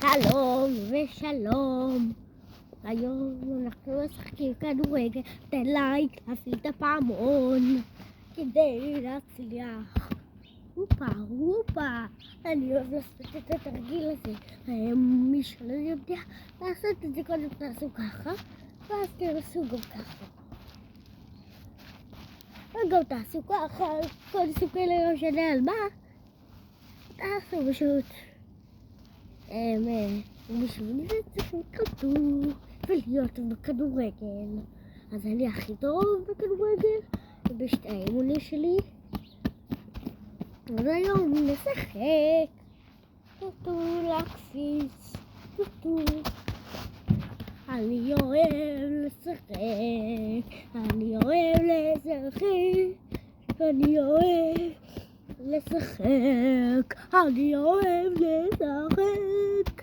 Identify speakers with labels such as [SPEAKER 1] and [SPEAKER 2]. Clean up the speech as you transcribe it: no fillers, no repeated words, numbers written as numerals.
[SPEAKER 1] שלום ושלום. היום אנחנו משחקים כדורגל. תן לייק, להפעיל את הפעמון כדי להצליח. הופה. אני אוהב לעשות את התרגיל הזה. מי שלא יודע לעשות את זה, קודם תעשו ככה ואז תעשו גם ככה וגם תעשו ככה. כל סוג כאלה לא משנה על מה תעשו פשוט. ובשביל זה צריך כדור ולהיות טוב בכדורגל. אז אני הכי טוב בכדורגל ובשתי האימונים שלי. אז היום נשחק. להקפיץ. אני אוהב לשחק. אני אוהב לשחק. אני אוהב לשחק.